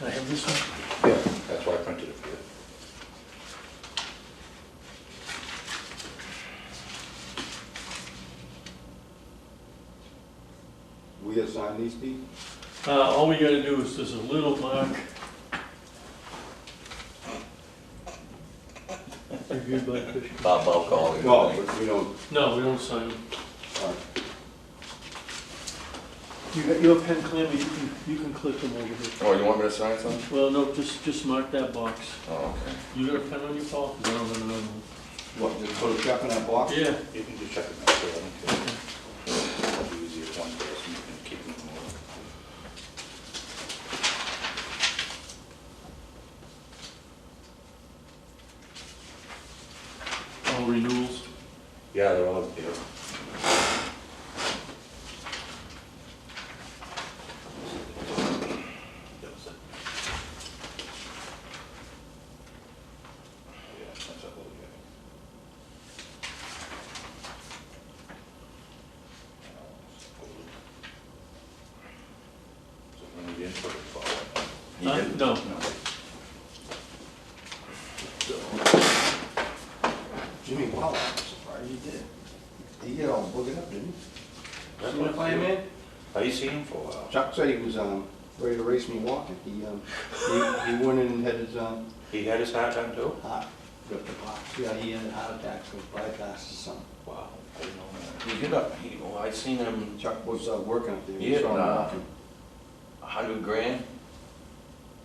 I have this one. Yeah, that's why I printed it for you. We gotta sign these, Steve? All we gotta do is there's a little mark. Reviewed by Fisher. Bob, I'll call you. No, but we don't, No, we don't sign them. alright. You got your pen, Clem, you can click them over here. Oh, you want me to sign something? Well, no, just mark that box. Oh, okay. You got a pen on your phone? 'Cause I don't have another one. What, just put a check in that box? Yeah. You can just check it out, so I don't care. It'll be easier if one person, you can keep them all. All renewals. Yeah, they're all here. Yeah, that's a little bit. So when we input it, follow. You didn't? No. No. Jimmy, wow, I'm surprised he did. He get all boogered up, didn't he? That's Seen the what- fireman? I see him for a while. Chuck said he was, ready to race me walking. He went in and had his, He had his heart done too? heart ripped apart. Yeah, he had a heart attack, so bypassed or something. Wow, I didn't know that. He did I seen him Chuck was, working up there. Yeah, He saw him nah. walking. $100,000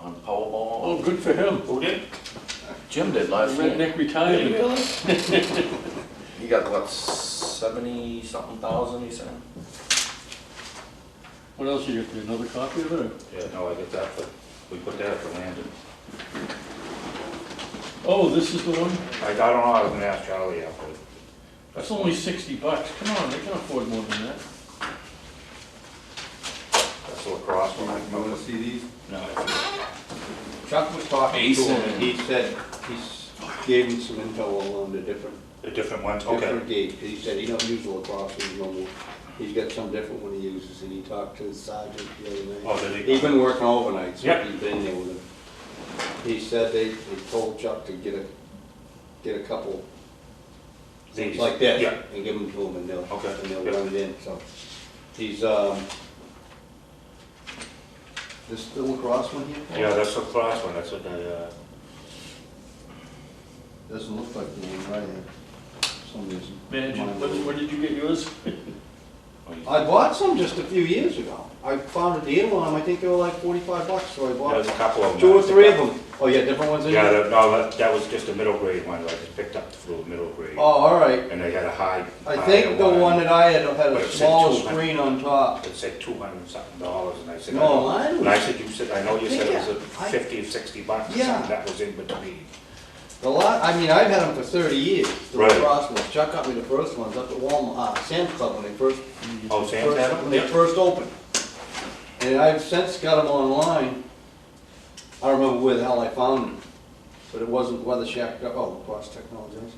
on Powerball. Oh, good for him. Who did? Jim did last year. Redneck retirement. He got what, 70-something thousand, he said? What else you got there? Another copy of it? or- Yeah, no, I get that, but we put that for Landon. Oh, this is the one? I don't know, I was gonna ask Charlie after. That's only $60. Come on, they can afford more than that. That's the lacrosse one. I You come wanna up with. see these? No. Chuck was talking to Ace him, and- and he said, gave him some info on the different The different ones, okay. different gauge, 'cause he said he don't use the lacrosse ones no more. He's got some different one he uses, and he talked to the sergeant the other night. Oh, did he? He's been working overnight, so Yep. he's been there with him. He said they told Chuck to get a couple These. like this, Yeah, and give them to him, and Okay. they'll Yep. run it in, so. He's, this the lacrosse one here? yeah, that's the lacrosse one, that's what Doesn't look like the one I had, for some reason. Man, when did you get yours? I bought some just a few years ago. I found a deal on them, I think they were like $45, so I bought there's a couple of them. two or three of them. Oh, yeah, different ones in Yeah, there? no, that was just a middle grade one, I just picked up through middle grade. Oh, all right. And they had a high. I think the one that I had But a it said smaller 200. screen on top. It said $200-something, and I said. I No, know. mine And I was, said, you said, I know you said it was I- $50 or $60 or Yeah. something, that was in between. I mean, I've had them for 30 years, the Right. lacrosse ones. Chuck got me the first ones up at Walmart, Sam's Club when they first, Oh, Sam's had them? when they first opened. And I've since got them online. I don't remember where the hell I found them, but it wasn't Weather Shack, oh, Lacrosse Technologies.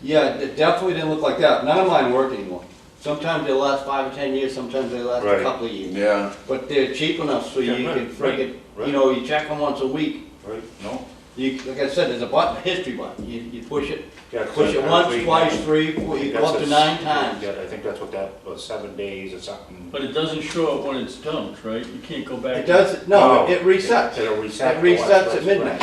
Yeah, it definitely didn't look like that. None of mine work anymore. Sometimes they last 5 or 10 years, sometimes they last a Right. couple of years. Yeah. But they're cheap enough so Yeah, you right, can friggin', right. you know, you check them once a week. Right, no? You, like I said, there's a button, a history button. You push it, Yeah, push it once, twice, 3, 4, you go up to 9 times. Yeah, I think that's what that was, 7 days or something. But it doesn't show up when it's dumped, right? You can't go back. It does, no, it resets. It'll reset. It resets at midnight.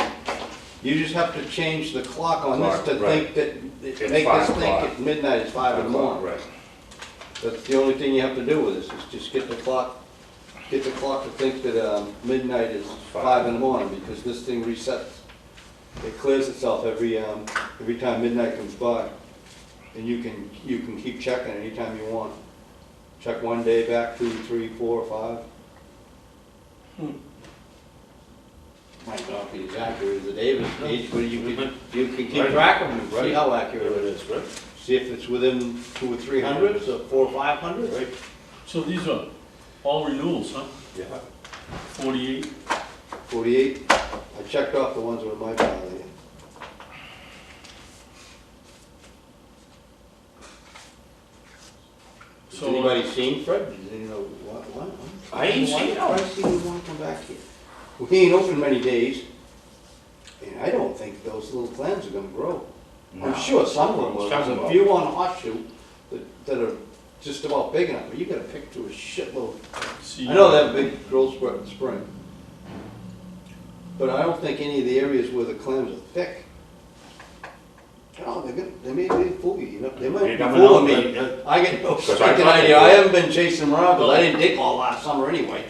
You just have to change the clock on this to Clock, think that, It's make 5 this think o'clock. at midnight is 5 in the morning. Right. That's the only thing you have to do with this, is just get the clock to think that midnight is 5 in the morning, because this thing resets. It clears itself every time midnight comes by. And you can keep checking anytime you want. Check one day back, 2, 3, 4, 5. Might not be as accurate as the Davis gauge, but you can keep Right. track of them and see Right. how There accurate it it is. is, right? See if it's within 2 or 300s, or 4 or 500. Right. So these are all renewals, huh? Yeah. 48. 48. I checked off the ones with my file here. Has So, anybody seen Fred? Does anybody know what? I ain't seen him. Why does he want to come back here? we ain't open many days, and I don't think those little clams are gonna grow. No. I'm sure some of them will, Some there's a will. few on Horseshoe that are just about big enough, but you gotta pick through a shitload. See, I know they have big growth spurt in spring. But I don't think any of the areas where the clams are thick. No, they may fool you, they might You be never know, fooling me. but- I get no 'Cause I freaking thought idea, they I would. haven't been chasing them around, because I didn't dig all last summer anyway.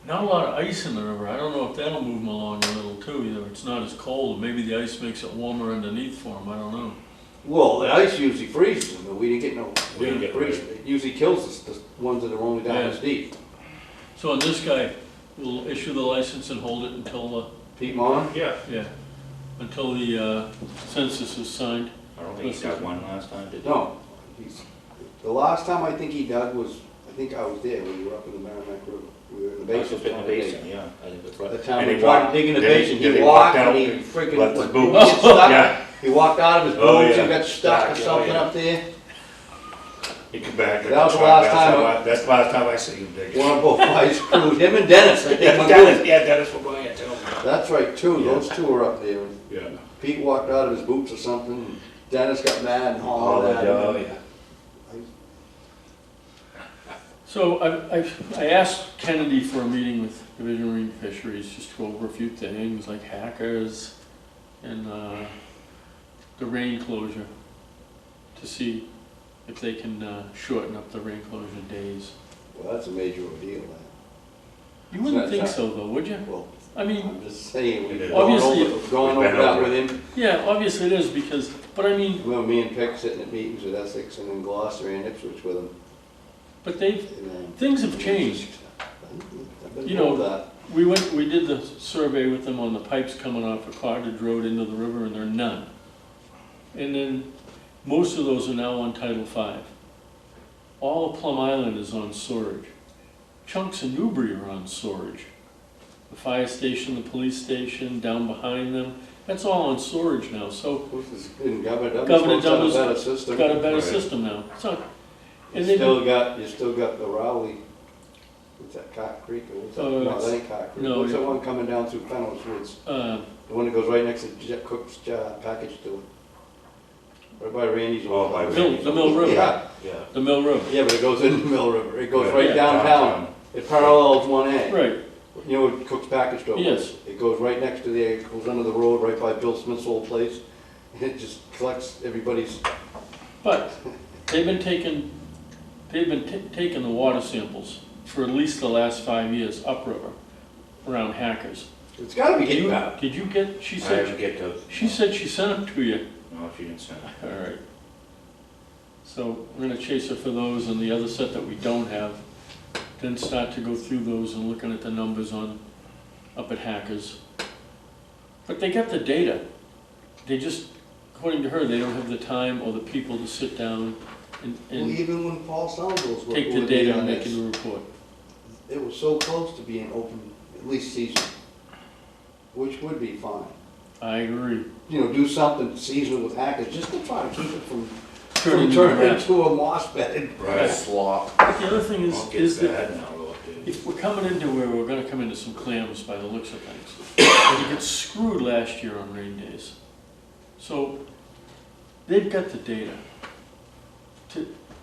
not a lot of ice in the river, I don't know if that'll move them along a little too, either, it's not as cold, maybe the ice makes it warmer underneath for them, I don't know. Well, the ice usually freezes them, but we didn't get no, We didn't get freeze. It usually kills the ones that are only down Yeah. as deep. So on this guy, we'll issue the license and hold it until, Keep 'em on? Yeah, until the census is signed. I don't think he got one last time, did he? No. The last time I think he dug was, I think I was there, when we were up in the Merrimack River. We were in the Must basin. have been in the trying to dig. basin, yeah, I think that's right. The time And we he tried walked- digging the did he- basin, did he he walked walk and out he and freaking, left his what, boots? he get stuck? Yeah. He walked out of his Oh, boots yeah. and got stuck or Stuck, oh, something yeah. up there. He come back. That was the last That's the last time I see him dig. One of both guys screwed, him and Dennis, I think. Yeah, were Dennis, doing- yeah, Dennis will go ahead, tell him. That's right, two, Yeah. those two were up there. Yeah. Pete walked out of his boots or something, and Dennis got mad and Oh, hauled at him. yeah. So I asked Kennedy for a meeting with Division of Marine Fisheries, just to go over a few things like hackers and the rain closure, to see if they can shorten up the rain closure days. Well, that's a major ordeal, man. You wouldn't It's think not- so though, would you? Well, I mean, I'm just saying, we've It is. gone Obviously, over, gone we've over been that over with him. yeah, obviously it is because, but I mean, Remember me and Peck sitting at meetings with Essex and then Gloucester and Ipswich with him. but they've, And, things have changed. I've been You know, told that. We did the survey with them on the pipes coming off of Cottage Road into the river, and there are none. And then, most of those are now on Title V. All of Plum Island is on storage. Chunks of Newbury are on storage. The fire station, the police station, down behind them, that's all on storage now, so And Governor Governor Dummer's supposed to have a Dummer's better system. got a better Right. system now. So, You and they, still got the Rowley, what's that, Cot Creek, or what's that? Oh, No, it's- that ain't Cot Creek. no, What's yeah. that one coming down through Fennel's Woods? uh, The one that goes right next to Jet Cook's package store. Right by Randy's. Oh, by Mill- the Mill River. Yeah, Yeah. the Mill River. yeah, but it goes into Mill River. It goes Yeah, right yeah, downtown. It parallels 1A. Right, You know what Cook's package store was? Yes. It goes right next to there, it goes under the road, right by Bill Smith's old place. And it just collects everybody's, but they've been taking the water samples for at least the last 5 years upriver around Hackers. it's gotta be getting better. Did you get, she I didn't said, get to, she said she sent them to you. no, she didn't send it. All right. So we're gonna chase her for those and the other set that we don't have, then start to go through those and looking at the numbers up at Hackers. But they got the data. They just, according to her, they don't have the time or the people to sit down Well, and even when Paul Saunders was take the with me data on and make this, a report. it was so close to being open, at least season, which would be fine. I agree. You know, do something seasonal with Hackers, just to try to keep it from Turning turning around. into a moss bed. Right. Slop. But the other thing Won't get is that bad now, will it? if we're coming into where we're gonna come into some clams by the looks of things, and you get screwed last year on rain days. So they've got the data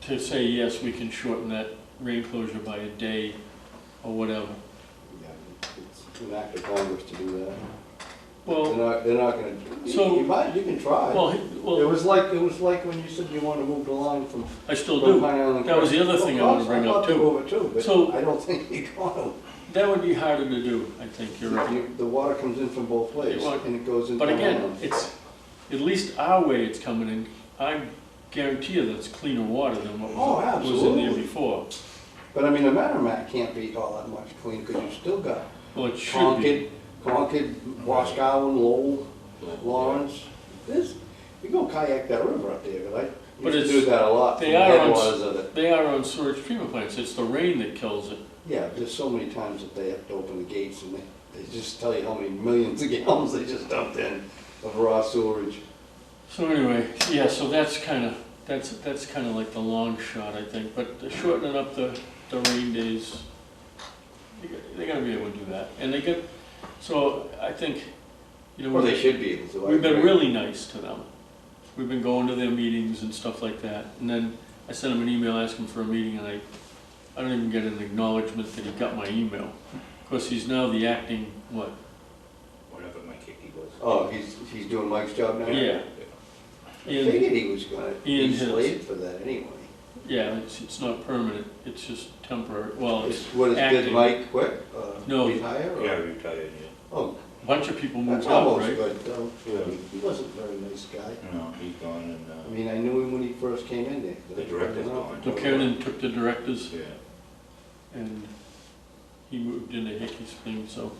to say, yes, we can shorten that rain closure by a day or whatever. Yeah, it's an act of Congress to do that. Well, They're not gonna, So- you can try. well, It well, was like when you said you wanted to move the line from I still Pine do. Island. That was the other thing I wanted to bring up, too. Over too, but So- I don't think you're gonna. That would be harder to do, I think, you're right. The water comes in from both ways, Well, and it goes into But Pine again, Island. it's, at least our way it's coming in, I guarantee you that's cleaner water than what Oh, was in there absolutely. before. But I mean, the Merrimack can't be all that much clean, because you've still got Well, it should be. Concord, Wascowan, Lowell, Lawrence. You go kayak that river up there, but I But used to do it's- that a lot, from they the are on headwaters of it. They are on sewage treatment plants, it's the rain that kills it. Yeah, there's so many times that they have to open the gates, and they just tell you how many millions of gallons they just dumped in of raw sewerage. So anyway, yeah, so that's kinda like the long shot, I think, but shortening up the rain days, they gotta be able to do that. And So I think, you know, Well, they should be able to. I we've been agree. really nice to them. We've been going to their meetings and stuff like that. And then I sent him an email asking for a meeting, and I don't even get an acknowledgement that he got my email. Of course, he's now the acting, what? Whatever my kicky was. Oh, he's doing Mike's job now? Yeah. I And, figured he was gonna Ian be Hills. slated for that anyway. yeah, it's not permanent, it's just temporary, well, it's What is, did acting. Mike quit? No. Retire? or- Yeah, retired, yeah. Oh, A bunch of people that's moved up, almost right? good, though. Yeah. He wasn't a very nice guy. No, he's gone and, I mean, I knew him when he first came in there. The director's gone. Buchanan took the directors, yeah. and he moved into Hickey Springs, so,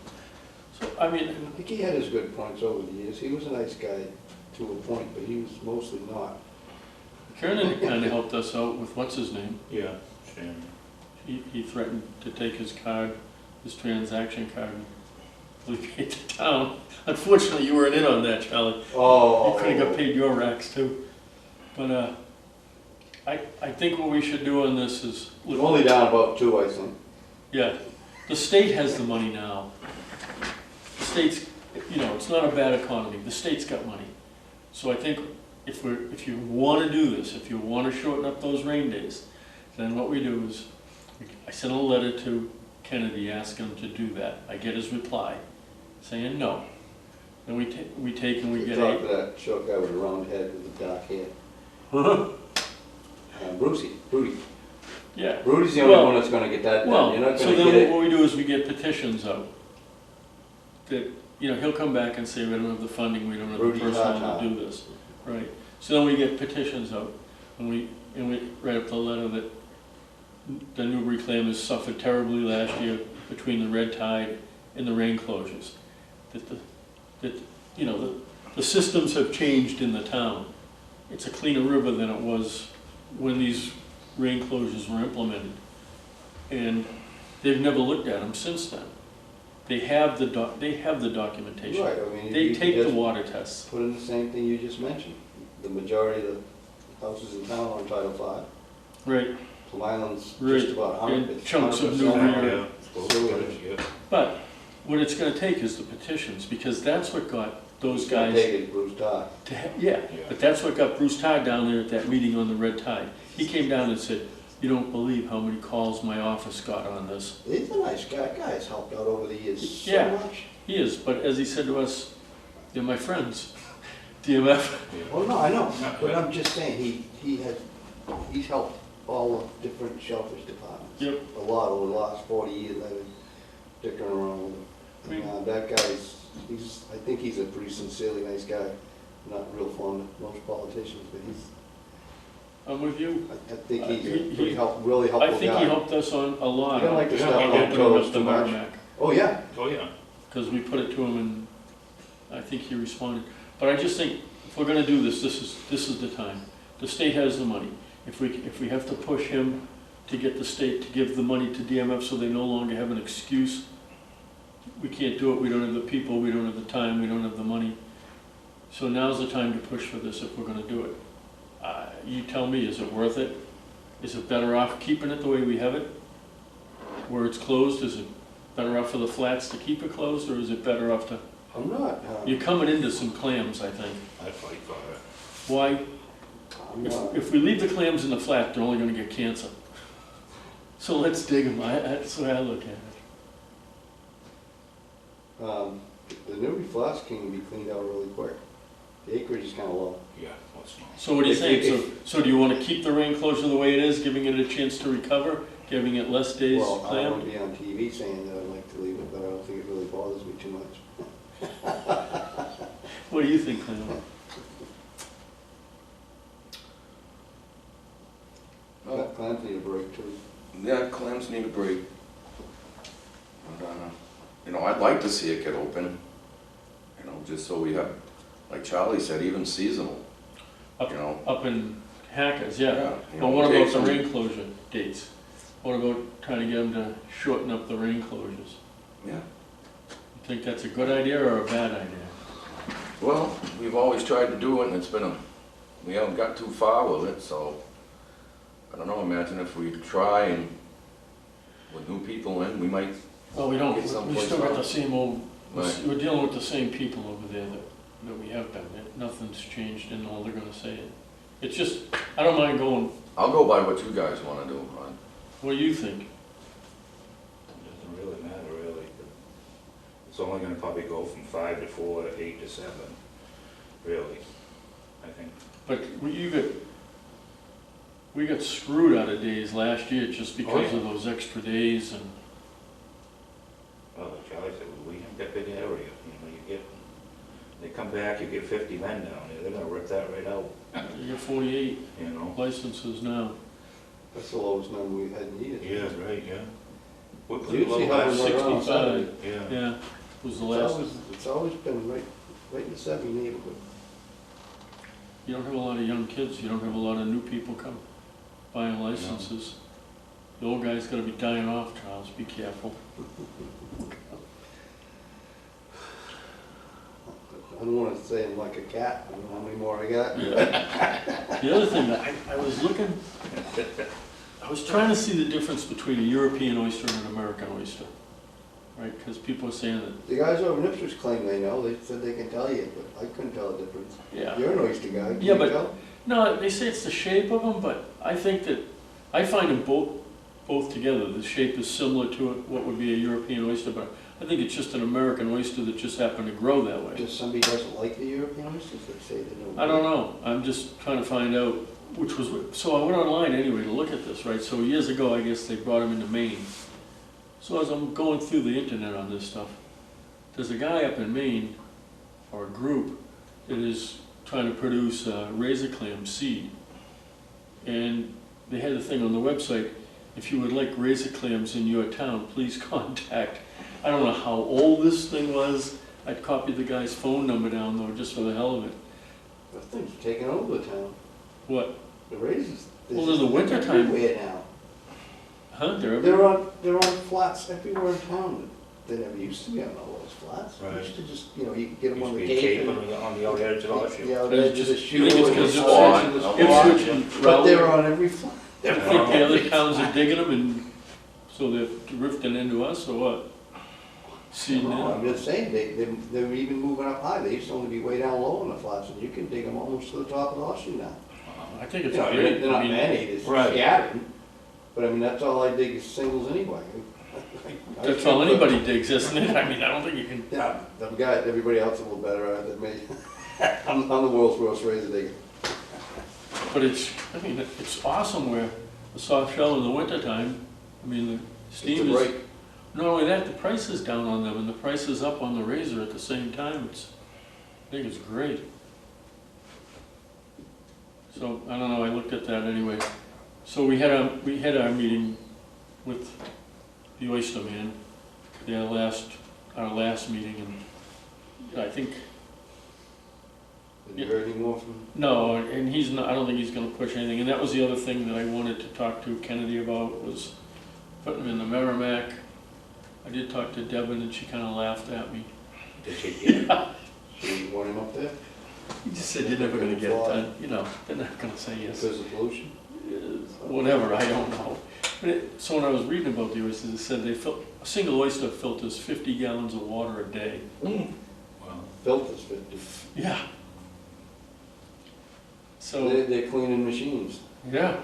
I mean, I think he had his good points over the years. He was a nice guy to a point, but he was mostly not. Kiernan kinda helped us out with, what's his name? Yeah, Shannon. He threatened to take his card, his transaction card, and leave it to town. Unfortunately, you weren't in on that, Charlie. Oh. You could've got paid your racks too. But, I think what we should do on this is, We're only down about 2, I think. yeah, the state has the money now. The state's, you know, it's not a bad economy, the state's got money. So I think if you wanna do this, if you wanna shorten up those rain days, then what we do is, I send a letter to Kennedy asking him to do that. I get his reply, saying no. Then we take and we You get talked to a, that short guy with a round head with the dark hair. Rudy. yeah. Rudy's the only Well- one that's gonna get that done. Well, You're not so gonna get then it. what we do is we get petitions out. That, you know, he'll come back and say, we don't have the funding, we don't have the Rudy personnel Tata. to do this. Right, so then we get petitions out, and we write up the letter that the Newbury Clam has suffered terribly last year between the red tide and the rain closures. That, you know, the systems have changed in the town. It's a cleaner river than it was when these rain closures were implemented. And they've never looked at them since then. They have the documentation. Right, I mean, They you take can the just water tests. put in the same thing you just mentioned. The majority of the houses in town are on Title V. Right, Plum Island's Right, just about 100. and it's chunks of 100% Newbury. Yeah. Sewage. Yeah. but what it's gonna take is the petitions, because that's what got those It's gonna guys take it, Bruce Todd. to, yeah, Yeah. but that's what got Bruce Todd down there at that meeting on the red tide. He came down and said, you don't believe how many calls my office got on this. He's a nice guy. Guy's helped out over the years so Yeah. much. He is, but as he said to us, they're my friends, DMF. Well, no, I know, but I'm just saying, he's helped all the different shellfish departments. Yep. A lot over the last 40 years I've been dicking around with him. Great. That guy's, I think he's a pretty sincerely nice guy. Not real fond of most politicians, but I'm with you. I think he's He- a pretty really helpful I guy. think he helped us on a lot. You don't like to step on on opening toes up the too much. Merrimack. Oh, yeah. Oh, yeah. Because we put it to him and I think he responded. But I just think if we're gonna do this, this is the time. The state has the money. If we have to push him to get the state to give the money to DMF so they no longer have an excuse, we can't do it, we don't have the people, we don't have the time, we don't have the money. So now's the time to push for this if we're gonna do it. You tell me, is it worth it? Is it better off keeping it the way we have it? Where it's closed, is it better off for the flats to keep it closed, or is it better off to, I'm not, you're coming into some clams, I think. I'd fight for it. Why? I'm not. If we leave the clams in the flat, they're only gonna get cancer. So let's dig them, that's the way I look at it. The Newbury Flats can be cleaned out really quick. The acreage is kind of low. Yeah, what's not? So what do you If- think? So do you wanna keep the rain closure the way it is, giving it a chance to recover, giving it less days Well, I clam? won't be on TV saying that I'd like to leave it, but I don't think it really bothers me too much. What do you think, Clam? Oh, Clams need a break too. yeah, clams need a break. But, you know, I'd like to see it get open, you know, just so we have, like Charlie said, even seasonal, Up- you know. Up in Hackers, yeah. you But know, what take about the some- rain closure dates? What about trying to get them to shorten up the rain closures? Yeah, You think that's a good idea or a bad idea? well, we've always tried to do it and we haven't got too far with it, so, I don't know, imagine if we try and with new people in, we might, Well, we don't, Get we someplace still got the else. same old Right. We're dealing with the same people over there that we have been. Nothing's changed in all they're gonna say. It's just, I don't mind going, I'll go by what you guys wanna do, Ron. what do you think? Doesn't really matter, really. It's only gonna probably go from 5 to 4 to 8 to 7, really, I think. But we got screwed out of days last year just because yeah. of those extra days and, Well, Charlie said, we have got big area, you get, they come back, you get 50 men down there, they're gonna rip that right out, you got 48 you know? licenses now. That's the lowest number we've had in years. Yeah, right, yeah. We're pretty Usually low have last, them right around 65. 70. yeah. Yeah, was the It's last. always, it's always been right in the 70 neighborhood. You don't have a lot of young kids, you don't have a lot of new people come buying licenses. The old guy's gotta be dying off, Charles, be careful. I don't wanna say I'm like a cat, I don't know how many more I got. The other thing, I was looking, I was trying to see the difference between a European oyster and an American oyster, right? Because people are saying that, The guys over in Ipswich claim they know, they said they can tell you, but I couldn't tell the difference. yeah. You're an oyster guy, can Yeah, you but- tell? No, they say it's the shape of them, but I think that, I find them both together. The shape is similar to what would be a European oyster, but I think it's just an American oyster that just happened to grow that way. Just somebody doesn't like the European oysters, they say they don't. I don't know, I'm just trying to find out which was, so I went online anyway to look at this, right? So years ago, I guess they brought them into Maine. So as I'm going through the internet on this stuff, there's a guy up in Maine, or a group, that is trying to produce razor clam seed. And they had a thing on the website, if you would like razor clams in your town, please contact. I don't know how old this thing was, I'd copied the guy's phone number down though, just for the hell of it. Those things are taking over the town. What? The raisins. Well, in the wintertime- Everywhere now. Huh? They're They're on flats everywhere in town. They never used to be on all those flats. They Right. used to just, you know, you could get them Used on to the be cape tape and. on the outer edge of the shoe. Yeah, But the it's edge of just- the you shoe. think it's and 'cause the it's edge of the on- spot. Ipswich and But they're Rowley. on every flat. I think the other towns are digging them and so they're drifting into us or what? Seeding No, I'm in? just saying, they're even moving up high. They used to only be way down low in the flats, and you can dig them almost to the top of the horseshoe now. I think You it's know, great. they're not I mean, man-made, it's Right. scattered. But I mean, that's all I dig is singles anyway. I That's can't all put- anybody digs, isn't it? I mean, I don't think you can, Yeah, I've got everybody else a little better at it than me. I'm the world's worst razor digger. but it's, I mean, it's awesome where the soft shell in the wintertime, I mean, the It's a steam is, break. not only that, the price is down on them and the price is up on the razor at the same time. It's, I think it's great. So, I don't know, I looked at that anyway. So we had our meeting with the Oyster Man, our last meeting, and I think, Have you heard any more from? no, and he's not, I don't think he's gonna push anything, and that was the other thing that I wanted to talk to Kennedy about, was putting him in the Merrimack. I did talk to Devin, and she kinda laughed at me. Did you get So you want him up there He just said, you're never gonna get it done, you know, they're not gonna say yes. because of pollution? Whatever, I don't know. But so when I was reading about the oysters, it said a single oyster filters 50 gallons of water a day. Well, Filters 50. Yeah. So, They're cleaning machines. yeah.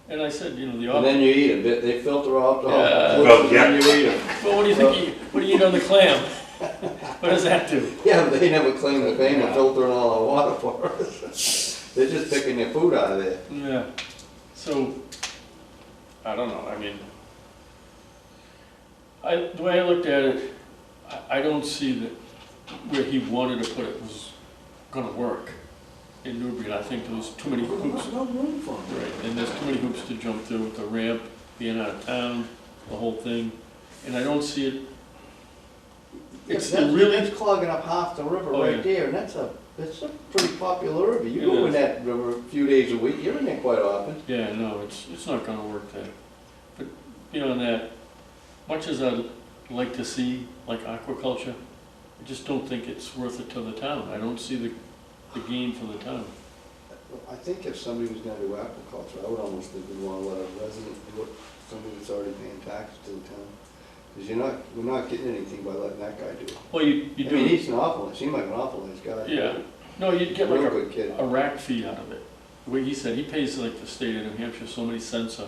And I said, you know, the And then you eat them. They filter out the Yeah. pollution Well, and you eat them. well, what do you think, what do you eat on the clam? What does that do? Yeah, but they never claim the fame of filtering all our water for us. They're just picking their food out of there. Yeah. So, I don't know, I mean, the way I looked at it, I don't see that where he wanted to put it was gonna work in Newbury. I think there was too many hoops. No room for them. Right, and there's too many hoops to jump through with the ramp, being out of town, the whole thing. And I don't see it, it's really, That's clogging up half the river Oh, yeah. right there, and that's a pretty popular river. You It go in is. that river a few days a week, you're in there quite often. yeah, no, it's not gonna work there. But beyond that, much as I'd like to see, like aquaculture, I just don't think it's worth it to the town. I don't see the gain for the town. I think if somebody was gonna do aquaculture, I would almost think we'd wanna let a resident do it, somebody that's already paying taxes to the town. Because we're not getting anything by letting that guy do it. Well, you I do, mean, he's an awful, seemed like an awful nice guy. yeah, no, you'd get Real like good kid. a rack fee out of it. The way he said, he pays like the state of New Hampshire so many cents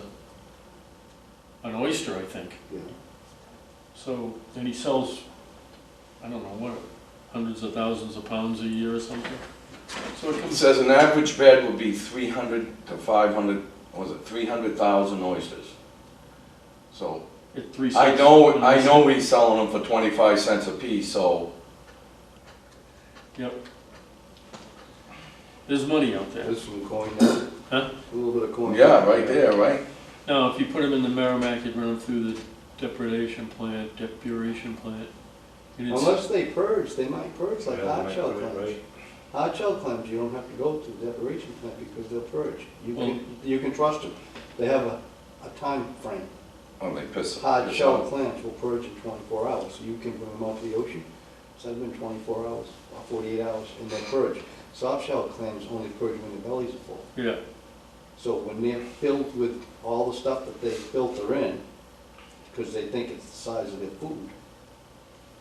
an oyster, I think. Yeah. So, and he sells, I don't know, what, hundreds of thousands of pounds a year or something? So it It comes, says an average bed would be 300 to 500, what was it, 300,000 oysters. So, at 3 I cents. know he's selling them for 25 cents a piece, so, Yep. There's money out there. There's some coin there. Huh? A little bit of coin. yeah, right there, right? Now, if you put them in the Merrimack, you'd run them through the depuration plant. And it's, Unless they purge, they might purge like Yeah, hard might shell do it, clams. right. Hard shell clams, you don't have to go to the depuration plant because they'll purge. Well- You can trust them. They have a time frame. Oh, they piss. Hard piss shell off. clams will purge in 24 hours. So you can bring them out to the ocean, send them in 24 hours or 48 hours, and they'll purge. Soft shell clams only purge when their bellies are full. yeah, So when they're filled with all the stuff that they filter in, because they think it's the size of their food,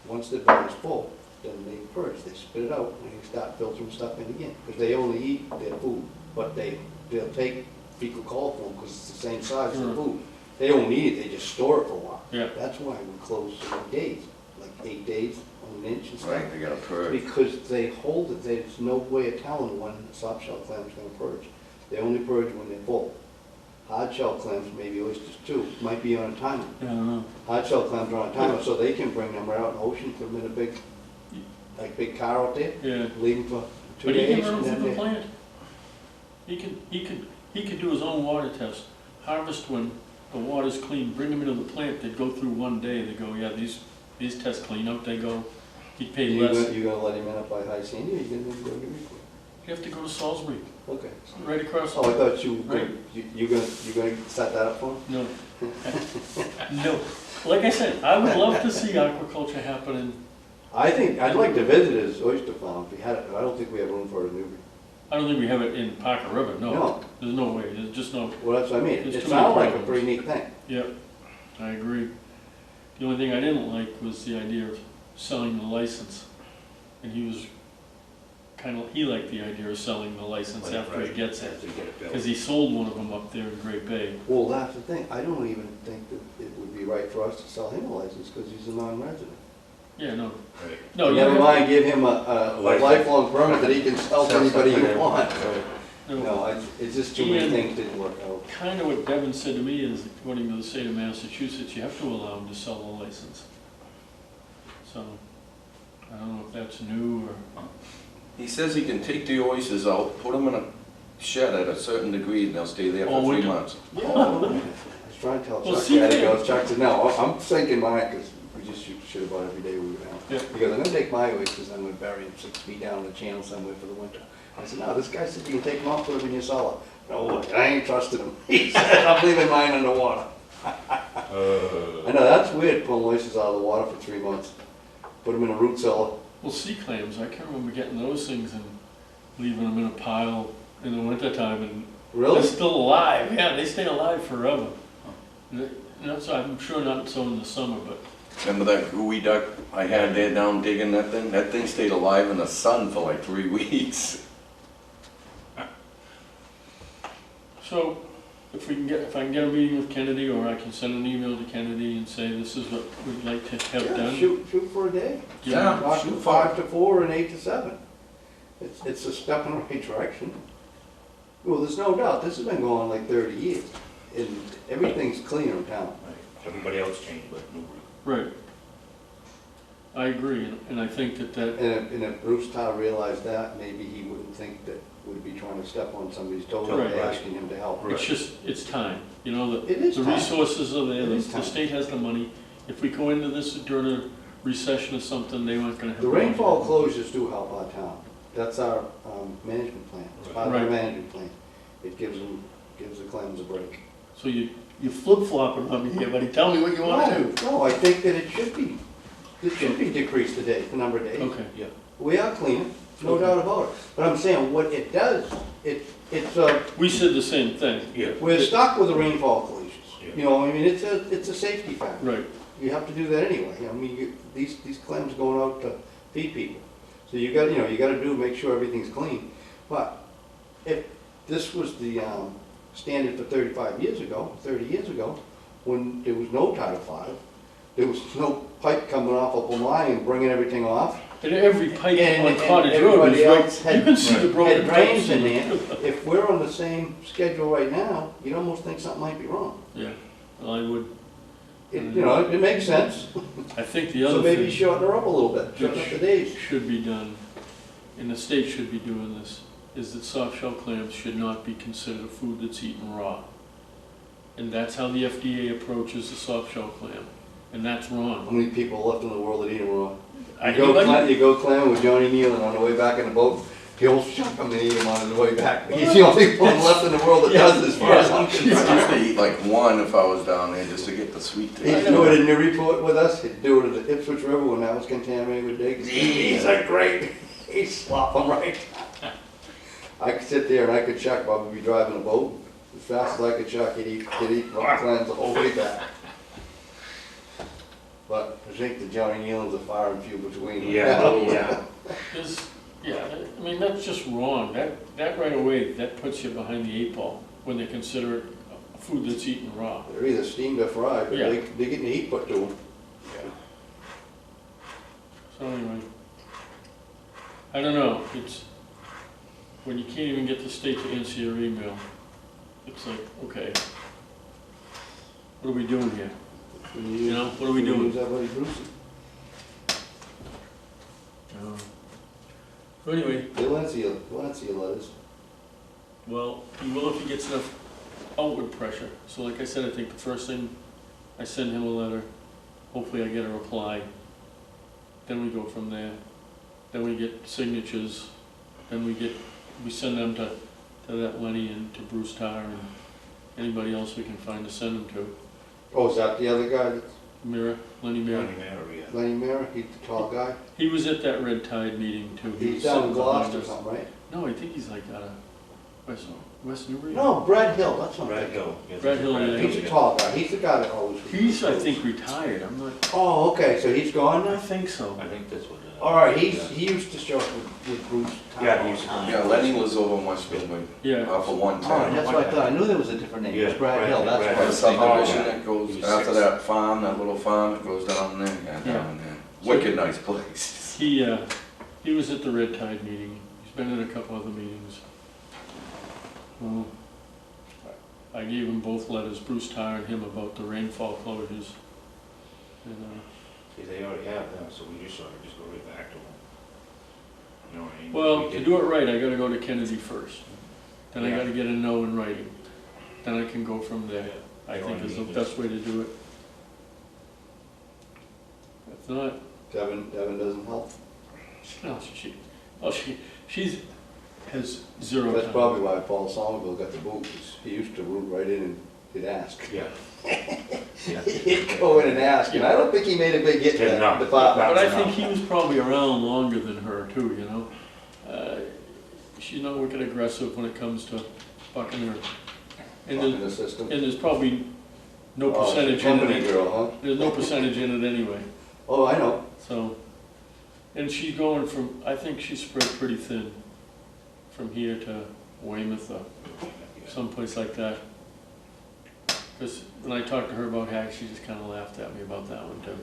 once their belly's full, then they purge, they spit it out, and they start filtering stuff in again. Because they only eat their food, but they'll take fecal coliform because it's the same size as the Mhm. food. They don't eat it, they just store it for a while. yeah. That's why we close so many days, like 8 days on an inch and stuff. Right, they got a purge. Because they hold it, there's no way of telling when a soft shell clam's gonna purge. They only purge when they're full. Hard shell clams, maybe oysters too, might be on a timer. Yeah, I don't know. Hard shell clams are on a timer, so they can bring them right out in the ocean, put them in a big car out there, Yeah. leave them for 2 But he days. can run and them then through the they- plant. He could do his own water test, harvest when the water's clean, bring them into the plant, they'd go through one day, they go, yeah, these tests clean up, they go, he'd pay You less. gonna let him in up by High Sandy, or you gonna go to Eureka? You have to go to Salisbury, Okay. right across. Oh, I thought you, Right. you gonna set that up for him? No. No. Like I said, I would love to see aquaculture happening. I think, I'd like to visit his oyster farm if he had it, but I don't think we have room for it in Newbury. I don't think we have it in Parker River, no. No. There's no way, there's just no, Well, that's what I mean, There's it too many sounds like a problems. pretty neat thing. yep, I agree. The only thing I didn't like was the idea of selling the license. And he was he liked the idea of selling the license after he gets it. After you get it built. Because he sold one of them up there in Great Bay. Well, that's the thing, I don't even think that it would be right for us to sell him a license, because he's a non-resident. Yeah, no, Right. no, Never yeah, mind, give him a License. lifelong permit that he can sell to anybody he Right. wants. no. No, it's just too many Ian- things didn't work out. Kind of what Devin said to me is, according to the state of Massachusetts, you have to allow them to sell the license. So, I don't know if that's new or, He says he can take the oysters out, put them in a shed at a certain degree, and they'll stay there Oh, for 3 winter. months. I was trying to tell Well, Chuck, see, that he they- goes, Chuck said, no, I'm sinking mine, because we just shoot shit about every day we go down. Yeah. Because I'm gonna take my oysters, I'm gonna bury them 6 feet down in the channel somewhere for the winter. I said, no, this guy said you can take them out, put them in your cellar. No, I ain't trusting him. He said, I'm leaving mine underwater. I know, that's weird, pulling oysters out of the water for 3 months. Put them in a root cellar. well, sea clams, I can remember getting those things and leaving them in a pile in the wintertime and Really? they're still alive. Yeah, they stay alive forever. That's, I'm sure not so in the summer, but Remember that gooey duck I had there down digging that thing? That thing stayed alive in the sun for like 3 weeks. so if I can get a meeting with Kennedy, or I can send an email to Kennedy and say this is what we'd like to have Yeah, done. shoot for a day. Yeah. Talk shoot to for 5 to 4 and 8 to 7. It's a step in the right direction. Well, there's no doubt, this has been going on like 30 years, and everything's cleaner in town. Right. Everybody else changed, but Newbury. Right. I agree, and I think that And if Bruce Todd realized that, maybe he wouldn't think that we'd be trying to step on somebody's toes Right. by asking him to help. it's just, it's time. You know, It is the time. resources are there, It is the time. state has the money. If we go into this during a recession or something, they aren't gonna have. The money. rainfall closures do help our town. That's our management plan. It's part of our Right. management plan. It gives the clams a break. So you flip-flopping on me here, buddy. Tell me what you wanna do. No, I think that it should be decreased today, the number of days. Okay. Yeah. We are cleaner, no Okay. doubt about it. But I'm saying, what it does, it's We said the same thing. Yeah. we're stuck with the rainfall closures. Yeah. You know, I mean, it's a safety factor. Right. you have to do that anyway. I mean, these clams going out to feed people. So you got, you gotta make sure everything's clean. But if this was the standard for 35 years ago, 30 years ago, when there was no Title V, there was no pipe coming off of a line and bringing everything off. And every pipe And- on and Cottage Road everybody is else right, you can see the Had broken drains pipes in in there. there. If we're on the same schedule right now, you'd almost think something might be wrong. Yeah, well, I would, It makes sense. I think the So other maybe thing shorten her up a little bit, shorten up the days. should be done, and the state should be doing this, is that soft shell clams should not be considered a food that's eaten raw. And that's how the FDA approaches the soft shell clam, and that's How wrong. many people left in the world that eat them raw? Anybody? You go clamming with Johnny Nealon on the way back in the boat, he'll chuck them and eat them on his way back. He's the only one left in the world that does this, as far as I'm I concerned. used to eat like one if I was down there just to get the sweet He'd taste. do it in Newburyport with us, he'd do it at the Ipswich River when that was contaminated with digs. He's a great, he'd slop them right. I could sit there and I could chuck while we'd be driving a boat. As fast as I could chuck, he'd eat clams the whole way back. But I think the Johnny Nealon's a far and few between. Yeah. I mean, that's just wrong, that right away, that puts you behind the eight ball, when they consider it a food that's eaten raw. They're either steamed or fried, but Yeah. they're getting the heat put to them. So anyway, I don't know, it's, when you can't even get the state to answer your email, it's like, okay, what are we doing here? You know, what are we doing? Use that bloody Brucey. So anyway, They'll answer your letters. well, he will if he gets enough outward pressure. So like I said, I think the first thing, I send him a letter, hopefully I get a reply, then we go from there. Then we get signatures, then we send them to that Lenny and to Bruce Tarr and anybody else we can find to send them to. Oh, is that the other guy, that's Lenny Mira. Lenny Mara? He's the tall guy? He was at that Red Tide meeting too. He He's was down sitting in behind Gloucester or us. something, right? No, I think he's like out of West Newbury. No, Brad Hill, that's what I'm Brad thinking. Hill. Brad Hill, yeah. He's a tall guy, he's the guy that always. He's, I think, retired. I'm not. Oh, okay, so he's gone I now? think so. I think that's what. All right, he used to show up with Bruce. Yeah, he used to come. Yeah, Lenny was over in West Midway, Yeah. off of Oh, 110. that's what I thought, I knew there was a different name, it was Yeah, Brad Hill, Brad that's The why. subdivision that He goes was after 6. that farm, that little farm that goes down there, Yeah. down there. Wicked nice place. He was at the Red Tide meeting. He's been in a couple other meetings. Well, I gave him both letters, Bruce Tarr and him, about the rainfall closures. And, See, they already have them, so we just sort of just go right back to them. You know what I mean? well, We to did- do it right, I gotta go to Kennedy first. Then I Yeah. gotta get a no in writing. Then I can go from there. I think is the best way to do it. If not, Devin doesn't help. no, she's has zero That's time. probably why Paul Somerville got the boot, 'cause he used to root right in and he'd ask. Yeah. Yeah. He'd go in and ask, and I don't think he made a big hit in Yeah, that no. department. But I think he was probably around longer than her too, you know? She's not wicked aggressive when it comes to bucking her. And Fucking there's, the system. and there's probably no Oh, percentage in company it. girl, huh? There's no percentage in it anyway, Oh, I know. so. And she's going from, I think she's spread pretty thin from here to Weymouth or someplace like that. Because when I talked to her about Hack, she just kind of laughed at me about that one too.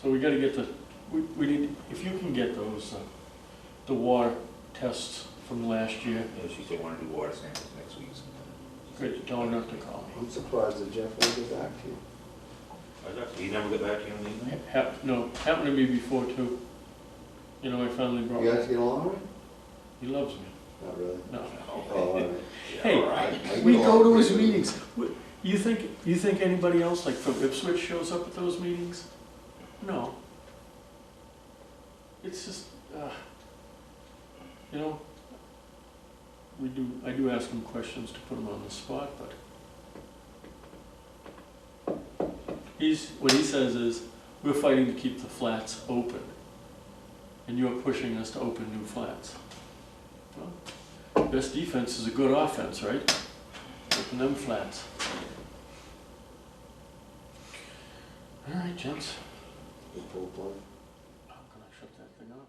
So we gotta get we need, if you can get those, the water tests from last year, Yeah, she said wanna do water samples next week. great, tell her not to call me. I'm surprised that Jeff won't get back to you. He never got back to you on the email? No, happened to me before too. You know, I finally brought, You guys get along all right? he loves me, Not really. no. Oh, all right. Hey, I we get go along to his pretty good. meetings. You think anybody else, like from Ipswich, shows up at those meetings? No. It's just, you know, I do ask him questions to put him on the spot, but what he says is, we're fighting to keep the flats open, and you're pushing us to open new flats. Well, best defense is a good offense, right? Open them flats. All right, gents. Full plug. I'm gonna shut that thing off.